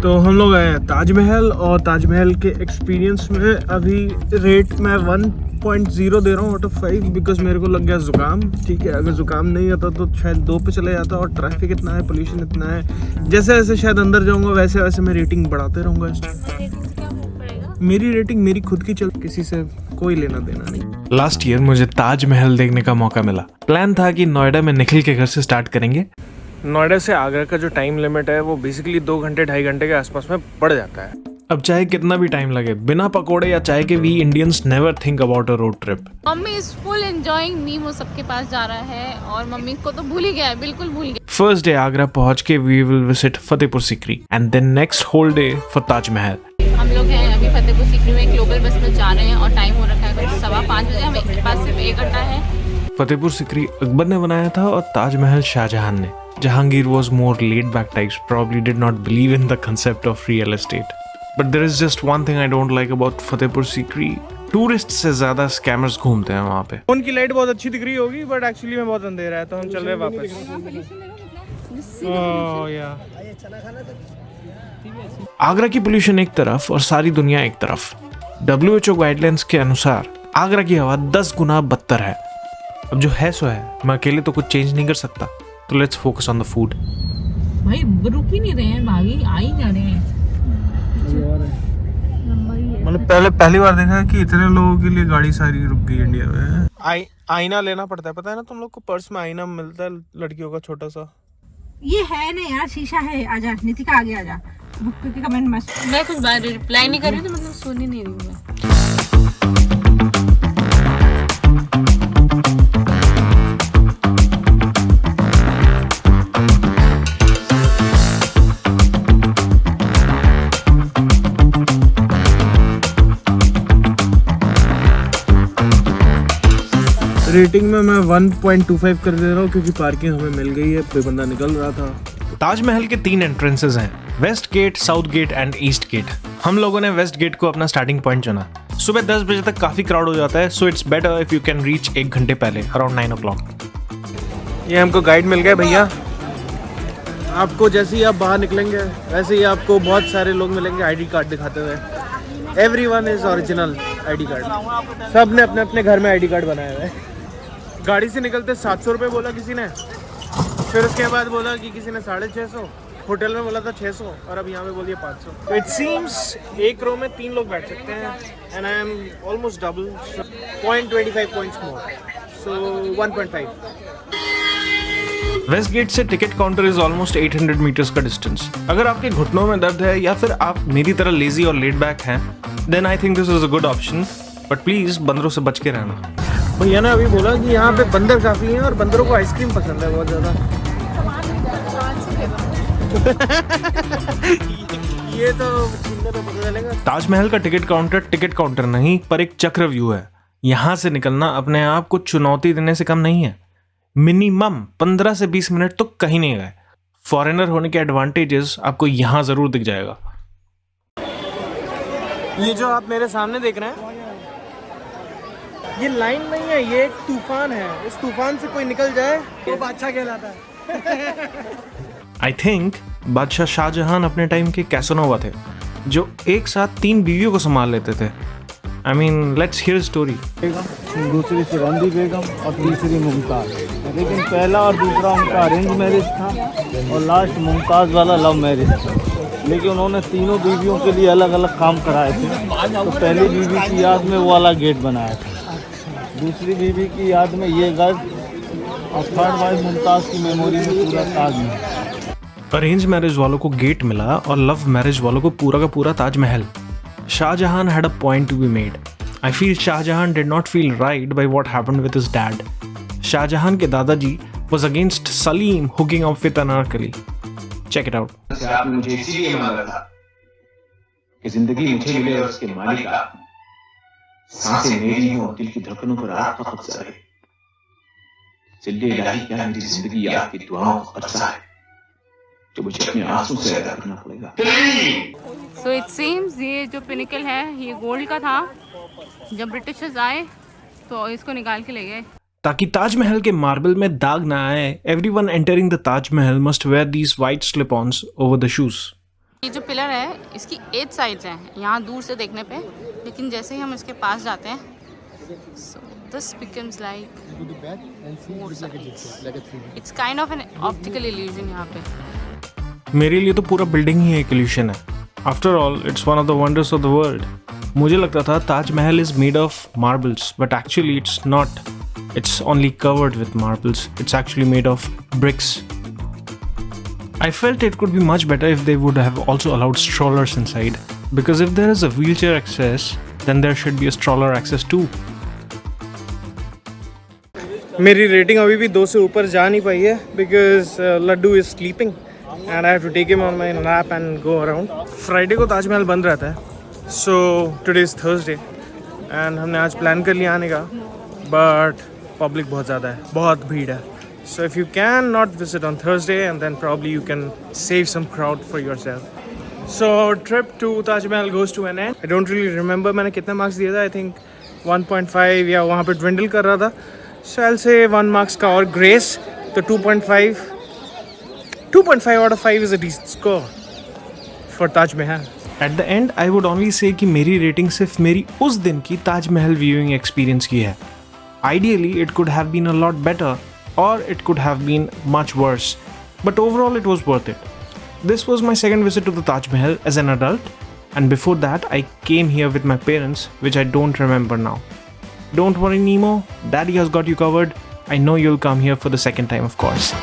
तो हम लोग आए हैं ताजमहल, और ताजमहल के एक्सपीरियंस में अभी रेट मैं 1.0 दे रहा हूँ आउट ऑफ 5, बिकॉज मेरे को लग गया जुकाम। ठीक है, अगर जुकाम नहीं आता तो शायद 2 पे चले जाता, और ट्रैफिक इतना है, पोल्यूशन इतना है, जैसे जैसे शायद अंदर जाऊँगा वैसे वैसे मैं रेटिंग बढ़ाते रहूँगा। मेरी रेटिंग मेरी खुद की चल, किसी से कोई लेना देना नहीं। लास्ट ईयर मुझे ताजमहल देखने का मौका मिला। प्लान था कि नोएडा में निखिल के घर से स्टार्ट करेंगे। नोएडा से आगरा का जो टाइम लिमिट है वो बेसिकली 2 घंटे 2.5 घंटे के आसपास में पड़ जाता है। अब चाहे कितना भी टाइम लगे, बिना पकोड़े या चाय के we Indians never think about a road trip. Mummy is full enjoying me, वो सबके पास जा रहा है और मम्मी को तो भूल ही गया है, बिल्कुल भूल गया। फर्स्ट डे आगरा पहुंच के we will visit Fatehpur Sikri and then next whole day for Taj Mahal. हम लोग हैं अभी फतेहपुर सीकरी में, एक लोकल बस में जा रहे हैं और टाइम हो रखा है 5:15 बजे। हमें पास सिर्फ 1 घंटा है। फतेहपुर सीकरी अकबर ने बनाया था और ताजमहल शाहजहां ने। Jahangir was more laid-back types, probably did not believe in the concept of real estate. But there is just one thing I don't like about Fatehpur Sikri. Tourist से ज्यादा स्कैमर्स घूमते हैं वहाँ पे। उनकी लाइट बहुत अच्छी दिख रही होगी, बट एक्चुअली में बहुत अंधेरा है, तो हम चल रहे हैं वापस। आगरा की पोल्यूशन एक तरफ और सारी दुनिया एक तरफ। WHO गाइडलाइंस के अनुसार आगरा की हवा 10 गुना बदतर है। अब जो है सो है, मैं अकेले तो कुछ चेंज नहीं कर सकता, तो let's focus on the food. भाई रुक ही नहीं रहे हैं, भागी आ ही जा रहे हैं। मतलब पहली बार देखा है कि इतने लोगों के लिए गाड़ी सारी रुक गई इंडिया में। आईना लेना पड़ता है, पता है ना तुम लोग को? पर्स में आईना मिलता है लड़कियों का छोटा सा। ये है ना यार, शीशा है। आजा नितिका, आगे आजा। बुक के कमेंट मत। मैं कुछ बार रिप्लाई नहीं कर रही, तो मतलब सुन ही नहीं रही हूँ मैं। रेटिंग में मैं 1.25 कर दे रहा हूँ, क्योंकि पार्किंग हमें मिल गई है, कोई बंदा निकल रहा था। ताजमहल के 3 एंट्रेंसेस हैं, west gate, south gate and east gate. हम लोगों ने वेस्ट गेट को अपना स्टार्टिंग पॉइंट चुना। सुबह 10 बजे तक काफी क्राउड हो जाता है, so it's better if you can reach 1 घंटे पहले, अराउंड 9 o'clock। ये हमको गाइड मिल गया भैया। आपको जैसे ही आप बाहर निकलेंगे वैसे ही आपको बहुत सारे लोग मिलेंगे आईडी कार्ड दिखाते हुए। Everyone is original ID card. सब ने अपने अपने घर में आईडी कार्ड बनाए हुए हैं। गाड़ी से निकलते 700 रुपये बोला किसी ने, फिर उसके बाद बोला कि किसी ने 650, होटल में बोला था 600, और अब यहाँ पे बोलिए 500। इट सीम्स एक रो में 3 लोग बैठ सकते हैं, and I am almost double, 0.25 points more, so 1.5। West gate से ticket counter is almost 800 metres का डिस्टेंस। अगर आपके घुटनों में दर्द है या फिर आप मेरी तरह लेजी और लेड बैक हैं, then I think this is a good option, but please बंदरों से बच के रहना। भैया ने अभी बोला कि यहाँ पे बंदर काफी हैं और बंदरों को आइसक्रीम पसंद है बहुत ज्यादा। ये तो सुनने पे पता चलेगा। ताजमहल का टिकट काउंटर नहीं, पर एक चक्रव्यूह है। यहाँ से निकलना अपने आप को चुनौती देने से कम नहीं है। मिनिमम 15 से 20 मिनट तो कहीं नहीं गए। फॉरेनर होने के एडवांटेजेस आपको यहाँ जरूर दिख जाएगा। ये जो आप मेरे सामने देख रहे हैं, ये लाइन नहीं है, ये एक तूफान है। इस तूफान से कोई निकल जाए वो बादशाह कहलाता है। आई थिंक बादशाह शाहजहां अपने टाइम के कैसनोवा थे, जो एक साथ 3 बीवियों को संभाल लेते थे। I mean let's hear story. दूसरी सुगंधी बेगम और तीसरी मुमताज, लेकिन पहला और दूसरा उनका अरेंज मैरिज था और लास्ट मुमताज वाला लव मैरिज था। लेकिन उन्होंने तीनों बीवियों के लिए अलग अलग काम कराए थे। तो पहली बीवी की याद में वो वाला गेट बनाया था, दूसरी बीवी की याद में ये घर, और थर्ड वाइफ मुमताज की मेमोरी में पूरा ताजमहल। अरेंज मैरिज वालों को गेट मिला और लव मैरिज वालों को पूरा का पूरा Taj Mahal. Shahjahan had a point to be made. I feel Shahjahan did not feel right by what happened with his dad. Shahjahan के दादाजी was against Salim hooking up with Anarkali. Check it out. आपने मुझे इसीलिए मांगा था कि जिंदगी मुझे मिले और उसके मालिक आप, सांसें मेरी हों, दिल की धड़कनों पर आपका कब्जा रहे। जिल्ले इलाही क्या मेरी जिंदगी आपकी दुआओं का खर्चा है, जो मुझे अपने आंसू से अदा करना पड़ेगा। सो इट सीम्स ये जो पिनिकल है ये गोल्ड का था। जब ब्रिटिशर्स आए तो इसको निकाल के ले गए ताकि ताजमहल के मार्बल में दाग ना आए। Everyone entering the Taj Mahal must wear these white slip-ons over the shoes. ये जो पिलर है इसकी 8 साइड्स हैं यहाँ दूर से देखने पे, लेकिन जैसे ही हम इसके पास जाते हैं so this becomes like it's kind of an optical illusion यहाँ पे। मेरे लिए तो पूरा बिल्डिंग ही एक इल्यूशन है। After all it's one of the wonders of the world. मुझे लगता था Taj Mahal is made of marbles, but actually it's not. It's only covered with marbles. It's actually made of bricks. I felt it could be much better if they would have also allowed strollers inside, because if there is a wheelchair access, then there should be a stroller access too. मेरी rating अभी भी 2 से ऊपर जा नहीं पाई है because Laddu is sleeping and I have to take him on my nap and go around. Friday को ताजमहल बंद रहता है, so today is Thursday and हमने आज प्लान कर लिया आने का, बट पब्लिक बहुत ज़्यादा है, बहुत भीड़ है। So if you can not visit on Thursday, and then probably you can save some crowd for yourself. So trip to Taj Mahal goes to an end. I don't really remember मैंने कितना marks दिया था। I think 1.5 या वहाँ पे dwindle कर रहा था। So I'll say 1 marks का और grace तो 2.5 out of 5 is a decent score for Taj Mahal. At the end, I would only say कि मेरी रेटिंग सिर्फ मेरी उस दिन की ताजमहल viewing experience की है। Ideally, it could have been a lot better, or it could have been much worse, but overall it was worth it. This was my second visit to the Taj Mahal as an adult, and before that I came here with my parents, which I don't remember now. Don't worry Nemo, Daddy has got you covered. I know you'll come here for the second time, of course.